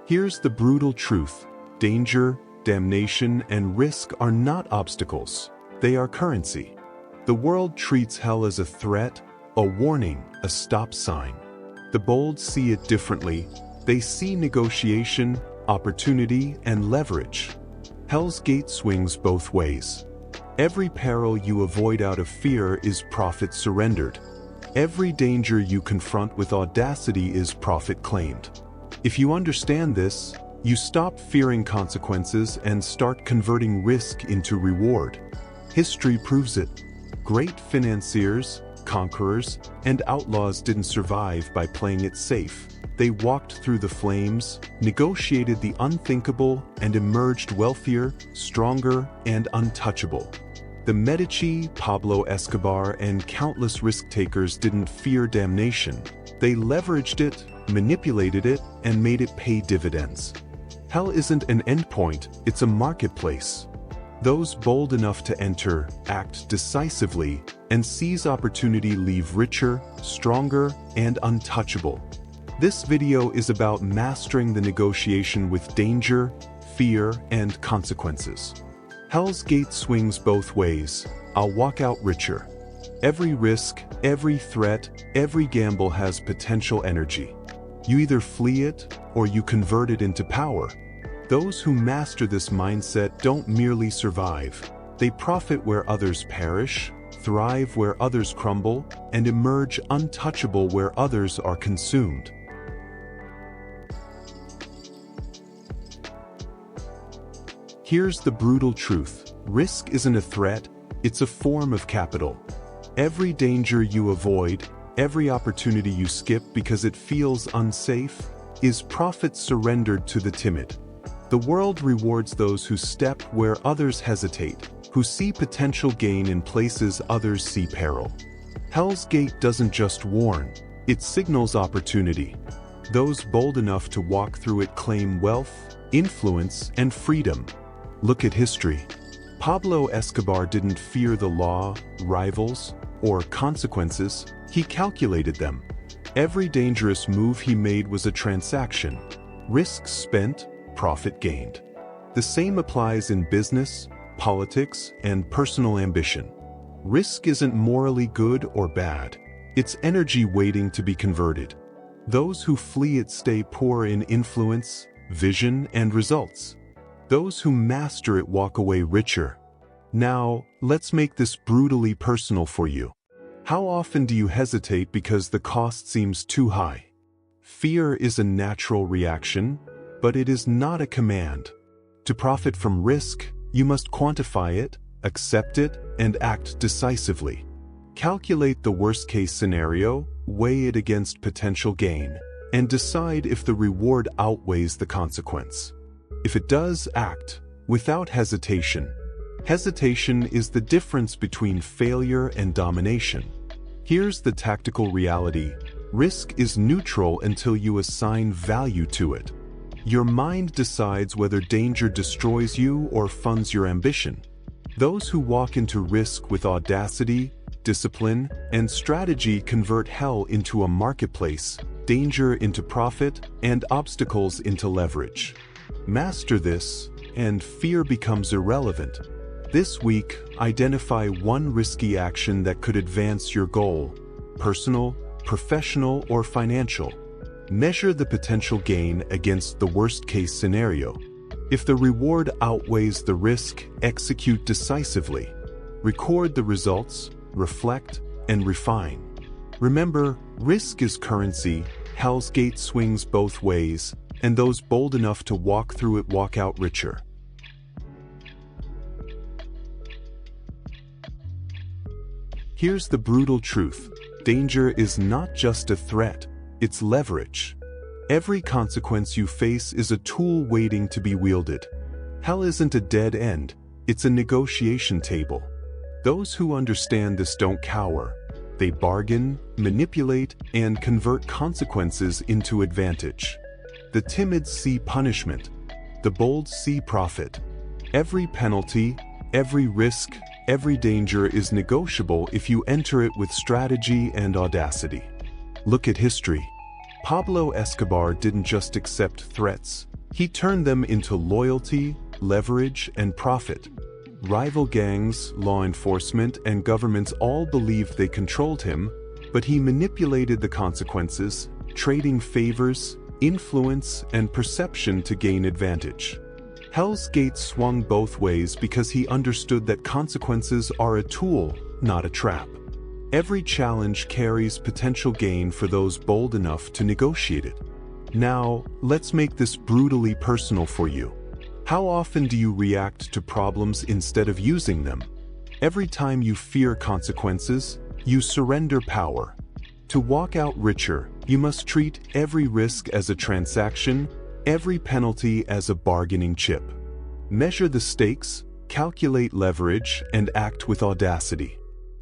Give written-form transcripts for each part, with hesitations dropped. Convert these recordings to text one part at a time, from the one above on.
Here's the brutal truth. Danger, damnation, and risk are not obstacles. They are currency. The world treats hell as a threat, a warning, a stop sign. The bold see it differently. They see negotiation, opportunity, and leverage. Hell's gate swings both ways. Every peril you avoid out of fear is profit surrendered. Every danger you confront with audacity is profit claimed. If you understand this, you stop fearing consequences and start converting risk into reward. History proves it. Great financiers, conquerors, and outlaws didn't survive by playing it safe. They walked through the flames, negotiated the unthinkable, and emerged wealthier, stronger, and untouchable. The Medici, Pablo Escobar, and countless risk-takers didn't fear damnation. They leveraged it, manipulated it, and made it pay dividends. Hell isn't an endpoint, it's a marketplace. Those bold enough to enter, act decisively, and seize opportunity leave richer, stronger, and untouchable. This video is about mastering the negotiation with danger, fear, and consequences. Hell's gate swings both ways. I'll walk out richer. Every risk, every threat, every gamble has potential energy. You either flee it, or you convert it into power. Those who master this mindset don't merely survive. They profit where others perish, thrive where others crumble, and emerge untouchable where others are consumed. Here's the brutal truth. Risk isn't a threat, it's a form of capital. Every danger you avoid, every opportunity you skip because it feels unsafe, is profit surrendered to the timid. The world rewards those who step where others hesitate, who see potential gain in places others see peril. Hell's gate doesn't just warn, it signals opportunity. Those bold enough to walk through it claim wealth, influence, and freedom. Look at history. Pablo Escobar didn't fear the law, rivals, or consequences. He calculated them. Every dangerous move he made was a transaction. Risk spent, profit gained. The same applies in business, politics, and personal ambition. Risk isn't morally good or bad. It's energy waiting to be converted. Those who flee it stay poor in influence, vision, and results. Those who master it walk away richer. Now, let's make this brutally personal for you. How often do you hesitate because the cost seems too high? Fear is a natural reaction, but it is not a command. To profit from risk, you must quantify it, accept it, and act decisively. Calculate the worst-case scenario, weigh it against potential gain, and decide if the reward outweighs the consequence. If it does, act, without hesitation. Hesitation is the difference between failure and domination. Here's the tactical reality. Risk is neutral until you assign value to it. Your mind decides whether danger destroys you or funds your ambition. Those who walk into risk with audacity, discipline, and strategy convert hell into a marketplace, danger into profit, and obstacles into leverage. Master this, and fear becomes irrelevant. This week, identify one risky action that could advance your goal, personal, professional, or financial. Measure the potential gain against the worst-case scenario. If the reward outweighs the risk, execute decisively. Record the results, reflect, and refine. Remember, risk is currency, Hell's gate swings both ways, and those bold enough to walk through it walk out richer. Here's the brutal truth. Danger is not just a threat, it's leverage. Every consequence you face is a tool waiting to be wielded. Hell isn't a dead end, it's a negotiation table. Those who understand this don't cower. They bargain, manipulate, and convert consequences into advantage. The timid see punishment. The bold see profit. Every penalty, every risk, every danger is negotiable if you enter it with strategy and audacity. Look at history. Pablo Escobar didn't just accept threats, He turned them into loyalty, leverage, and profit. Rival gangs, law enforcement, and governments all believed they controlled him, but he manipulated the consequences, trading favors, influence, and perception to gain advantage. Hell's Gate swung both ways because he understood that consequences are a tool, not a trap. Every challenge carries potential gain for those bold enough to negotiate it. Now, let's make this brutally personal for you. How often do you react to problems instead of using them? Every time you fear consequences, you surrender power. To walk out richer, you must treat every risk as a transaction, every penalty as a bargaining chip. Measure the stakes, calculate leverage, and act with audacity.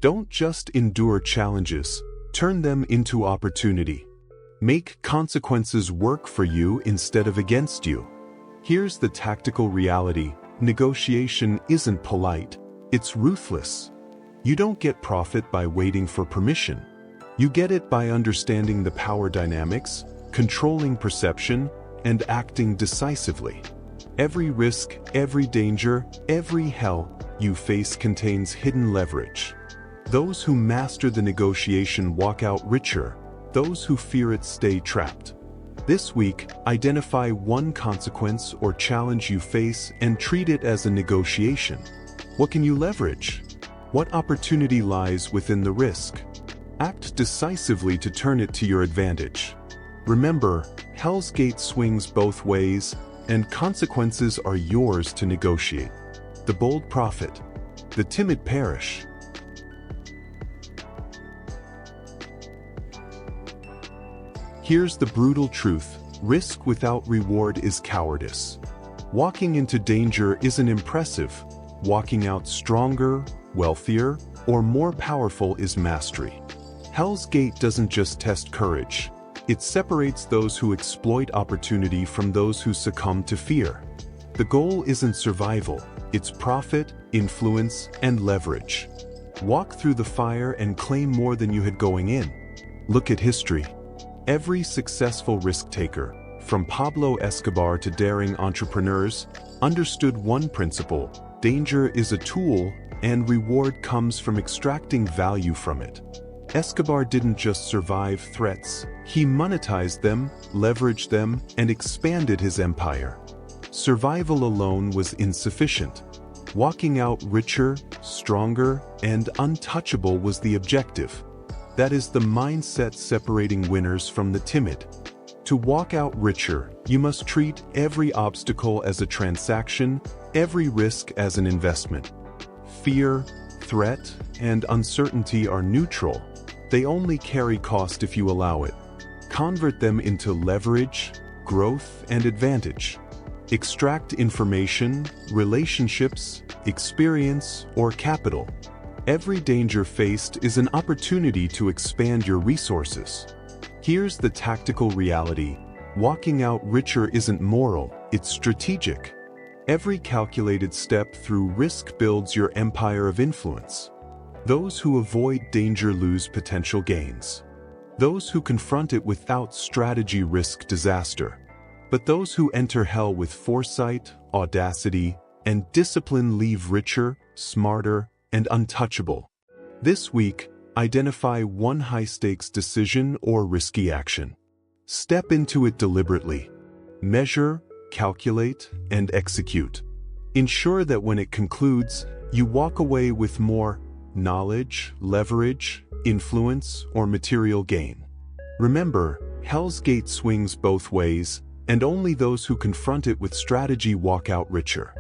Don't just endure challenges, turn them into opportunity. Make consequences work for you instead of against you. Here's the tactical reality: negotiation isn't polite, it's ruthless. You don't get profit by waiting for permission. You get it by understanding the power dynamics, controlling perception, and acting decisively. Every risk, every danger, every hell you face contains hidden leverage. Those who master the negotiation walk out richer. Those who fear it stay trapped. This week, identify one consequence or challenge you face and treat it as a negotiation. What can you leverage? What opportunity lies within the risk? Act decisively to turn it to your advantage. Remember, Hell's Gate swings both ways, and consequences are yours to negotiate. The bold profit. The timid perish. Here's the brutal truth: risk without reward is cowardice. Walking into danger isn't impressive. Walking out stronger, wealthier, or more powerful is mastery. Hell's Gate doesn't just test courage. It separates those who exploit opportunity from those who succumb to fear. The goal isn't survival, it's profit, influence, and leverage. Walk through the fire and claim more than you had going in. Look at history. Every successful risk-taker, from Pablo Escobar to daring entrepreneurs, understood one principle: danger is a tool, and reward comes from extracting value from it. Escobar didn't just survive threats, he monetized them, leveraged them, and expanded his empire. Survival alone was insufficient. Walking out richer, stronger, and untouchable was the objective. That is the mindset separating winners from the timid. To walk out richer, you must treat every obstacle as a transaction, every risk as an investment. Fear, threat, and uncertainty are neutral. They only carry cost if you allow it. Convert them into leverage, growth, and advantage. Extract information, relationships, experience, or capital. Every danger faced is an opportunity to expand your resources. Here's the tactical reality: walking out richer isn't moral, it's strategic. Every calculated step through risk builds your empire of influence. Those who avoid danger lose potential gains. Those who confront it without strategy risk disaster. But those who enter hell with foresight, audacity, and discipline leave richer, smarter, and untouchable. This week, identify one high-stakes decision or risky action. Step into it deliberately. Measure, calculate, and execute. Ensure that when it concludes, you walk away with more knowledge, leverage, influence, or material gain. Remember, Hell's Gate swings both ways, and only those who confront it with strategy walk out richer.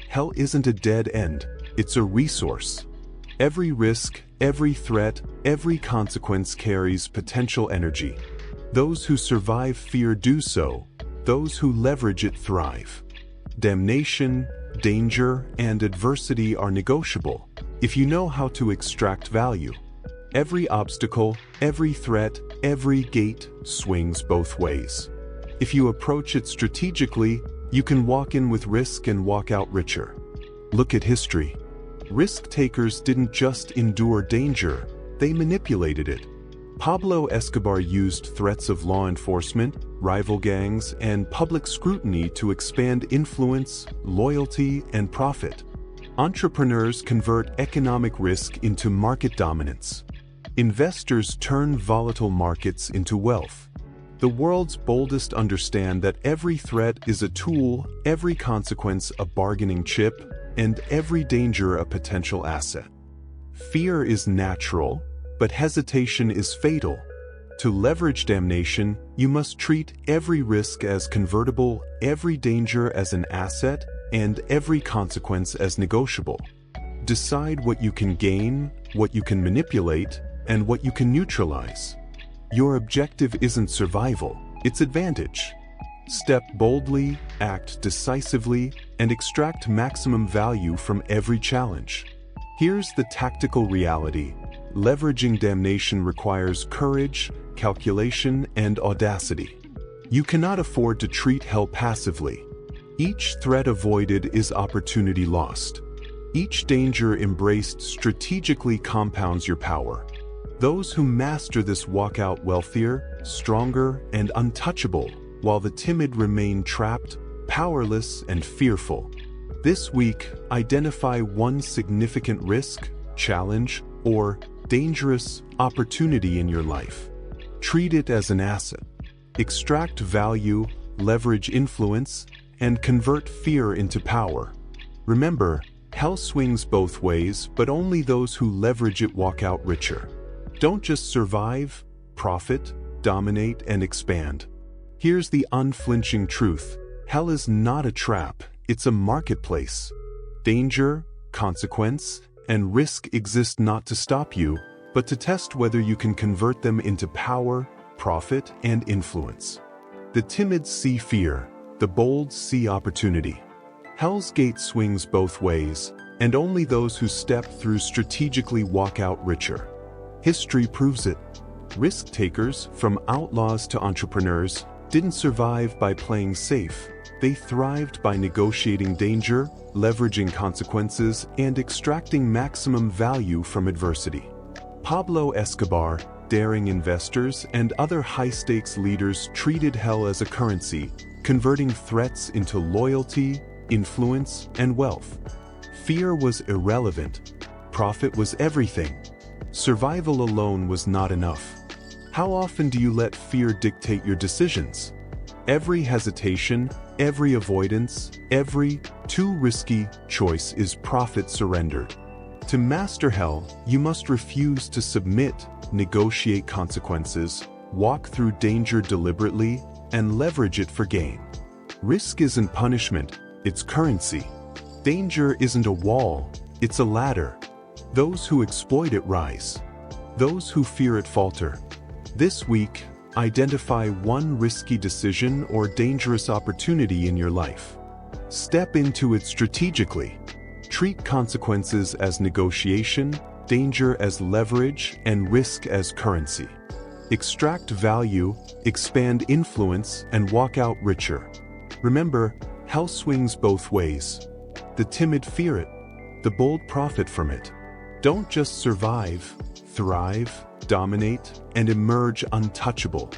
Hell isn't a dead end, it's a resource. Every risk, every threat, every consequence carries potential energy. Those who survive fear do so. Those who leverage it thrive. Damnation, danger, and adversity are negotiable if you know how to extract value. Every obstacle, every threat, every gate swings both ways. If you approach it strategically, you can walk in with risk and walk out richer. Look at history. Risk-takers didn't just endure danger, they manipulated it. Pablo Escobar used threats of law enforcement, rival gangs, and public scrutiny to expand influence, loyalty, and profit. Entrepreneurs convert economic risk into market dominance. Investors turn volatile markets into wealth. The world's boldest understand that every threat is a tool, every consequence a bargaining chip, and every danger a potential asset. Fear is natural, but hesitation is fatal. To leverage damnation, you must treat every risk as convertible, every danger as an asset, and every consequence as negotiable. Decide what you can gain, what you can manipulate, and what you can neutralize. Your objective isn't survival, it's advantage. Step boldly, act decisively, and extract maximum value from every challenge. Here's the tactical reality. Leveraging damnation requires courage, calculation, and audacity. You cannot afford to treat hell passively. Each threat avoided is opportunity lost. Each danger embraced strategically compounds your power. Those who master this walk out wealthier, stronger, and untouchable, while the timid remain trapped, powerless, and fearful. This week, identify one significant risk, challenge, or dangerous opportunity in your life. Treat it as an asset. Extract value, leverage influence, and convert fear into power. Remember, hell swings both ways, but only those who leverage it walk out richer. Don't just survive, profit, dominate, and expand. Here's the unflinching truth. Hell is not a trap, it's a marketplace. Danger, consequence, and risk exist not to stop you, but to test whether you can convert them into power, profit, and influence. The timid see fear, the bold see opportunity. Hell's gate swings both ways, and only those who step through strategically walk out richer. History proves it. Risk-takers, from outlaws to entrepreneurs, didn't survive by playing safe. They thrived by negotiating danger, leveraging consequences, and extracting maximum value from adversity. Pablo Escobar, daring investors, and other high-stakes leaders treated hell as a currency, converting threats into loyalty, influence, and wealth. Fear was irrelevant. Profit was everything. Survival alone was not enough. How often do you let fear dictate your decisions? Every hesitation, every avoidance, every too risky choice is profit surrendered. To master hell, you must refuse to submit, negotiate consequences, walk through danger deliberately, and leverage it for gain. Risk isn't punishment, it's currency. Danger isn't a wall, it's a ladder. Those who exploit it rise. Those who fear it falter. This week, identify one risky decision or dangerous opportunity in your life. Step into it strategically. Treat consequences as negotiation, danger as leverage, and risk as currency. Extract value, expand influence, and walk out richer. Remember, hell swings both ways. The timid fear it, the bold profit from it. Don't just survive, thrive, dominate, and emerge untouchable.